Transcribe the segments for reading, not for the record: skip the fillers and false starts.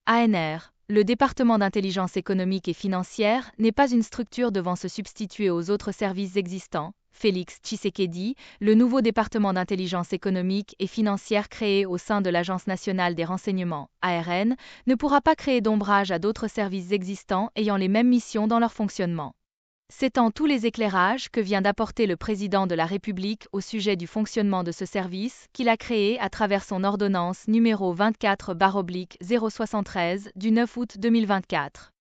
ANR, le département d'intelligence économique et financière, n'est pas une structure devant se substituer aux autres services existants. Félix Tshisekedi, le nouveau département d'intelligence économique et financière créé au sein de l'Agence nationale des renseignements, ARN, ne pourra pas créer d'ombrage à d'autres services existants ayant les mêmes missions dans leur fonctionnement. C'est en tous les éclairages que vient d'apporter le président de la République au sujet du fonctionnement de ce service qu'il a créé à travers son ordonnance numéro 24/073 du 9 août 2024.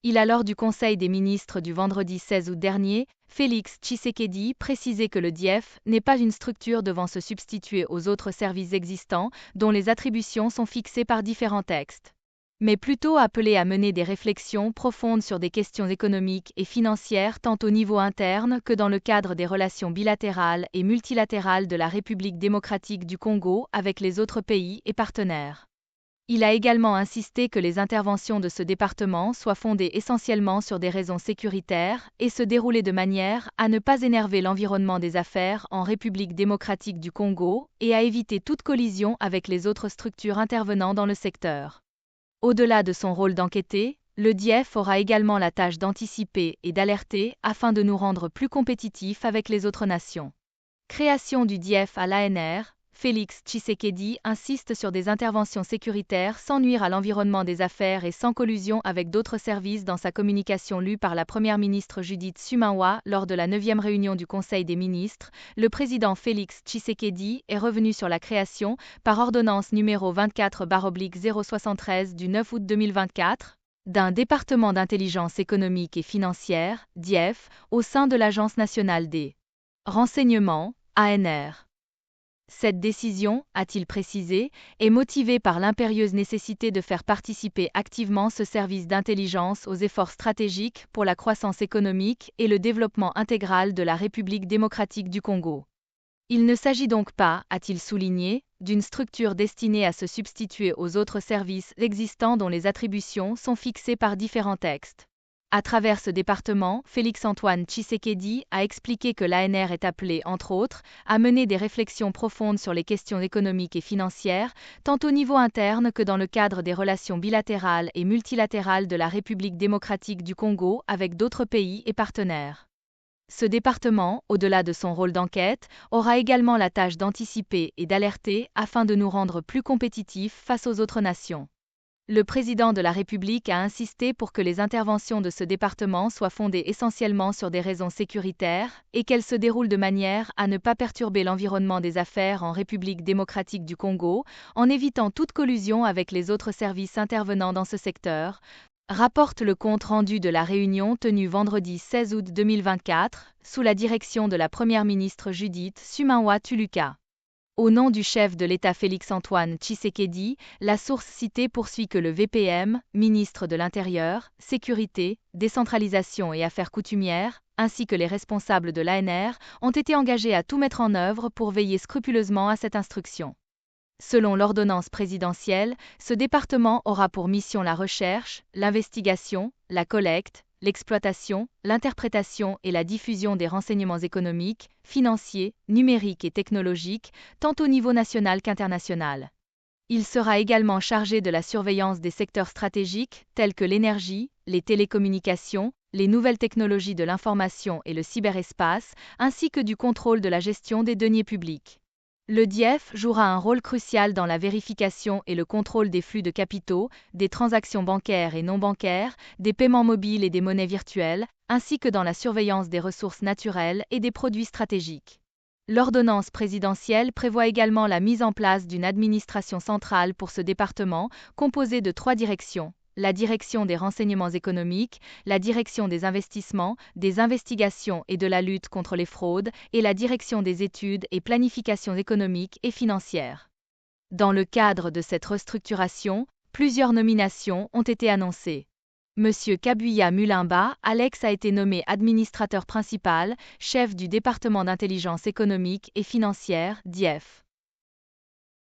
Il a lors du Conseil des ministres du vendredi 16 août dernier, Félix Tshisekedi précisé que le DIEF n'est pas une structure devant se substituer aux autres services existants dont les attributions sont fixées par différents textes, mais plutôt appelé à mener des réflexions profondes sur des questions économiques et financières tant au niveau interne que dans le cadre des relations bilatérales et multilatérales de la République démocratique du Congo avec les autres pays et partenaires. Il a également insisté que les interventions de ce département soient fondées essentiellement sur des raisons sécuritaires et se dérouler de manière à ne pas énerver l'environnement des affaires en République démocratique du Congo et à éviter toute collision avec les autres structures intervenant dans le secteur. Au-delà de son rôle d'enquêter, le DIEF aura également la tâche d'anticiper et d'alerter afin de nous rendre plus compétitifs avec les autres nations. Création du DIEF à l'ANR, Félix Tshisekedi insiste sur des interventions sécuritaires sans nuire à l'environnement des affaires et sans collusion avec d'autres services dans sa communication lue par la première ministre Judith Suminwa lors de la 9e réunion du Conseil des ministres. Le président Félix Tshisekedi est revenu sur la création, par ordonnance numéro 24/073 du 9 août 2024, d'un département d'intelligence économique et financière, DIEF, au sein de l'Agence nationale des renseignements, ANR. Cette décision, a-t-il précisé, est motivée par l'impérieuse nécessité de faire participer activement ce service d'intelligence aux efforts stratégiques pour la croissance économique et le développement intégral de la République démocratique du Congo. Il ne s'agit donc pas, a-t-il souligné, d'une structure destinée à se substituer aux autres services existants dont les attributions sont fixées par différents textes. À travers ce département, Félix-Antoine Tshisekedi a expliqué que l'ANR est appelé, entre autres, à mener des réflexions profondes sur les questions économiques et financières, tant au niveau interne que dans le cadre des relations bilatérales et multilatérales de la République démocratique du Congo avec d'autres pays et partenaires. Ce département, au-delà de son rôle d'enquête, aura également la tâche d'anticiper et d'alerter afin de nous rendre plus compétitifs face aux autres nations. Le président de la République a insisté pour que les interventions de ce département soient fondées essentiellement sur des raisons sécuritaires et qu'elles se déroulent de manière à ne pas perturber l'environnement des affaires en République démocratique du Congo, en évitant toute collusion avec les autres services intervenant dans ce secteur, rapporte le compte-rendu de la réunion tenue vendredi 16 août 2024, sous la direction de la première ministre Judith Suminwa Tuluka. Au nom du chef de l'État Félix-Antoine Tshisekedi, la source citée poursuit que le VPM, ministre de l'Intérieur, Sécurité, Décentralisation et Affaires coutumières, ainsi que les responsables de l'ANR, ont été engagés à tout mettre en œuvre pour veiller scrupuleusement à cette instruction. Selon l'ordonnance présidentielle, ce département aura pour mission la recherche, l'investigation, la collecte, l'exploitation, l'interprétation et la diffusion des renseignements économiques, financiers, numériques et technologiques, tant au niveau national qu'international. Il sera également chargé de la surveillance des secteurs stratégiques tels que l'énergie, les télécommunications, les nouvelles technologies de l'information et le cyberespace, ainsi que du contrôle de la gestion des deniers publics. Le DIEF jouera un rôle crucial dans la vérification et le contrôle des flux de capitaux, des transactions bancaires et non bancaires, des paiements mobiles et des monnaies virtuelles, ainsi que dans la surveillance des ressources naturelles et des produits stratégiques. L'ordonnance présidentielle prévoit également la mise en place d'une administration centrale pour ce département, composée de 3 directions: la direction des renseignements économiques, la direction des investissements, des investigations et de la lutte contre les fraudes, et la direction des études et planifications économiques et financières. Dans le cadre de cette restructuration, plusieurs nominations ont été annoncées. Monsieur Kabuya Mulimba Alex a été nommé administrateur principal, chef du département d'intelligence économique et financière, DIEF.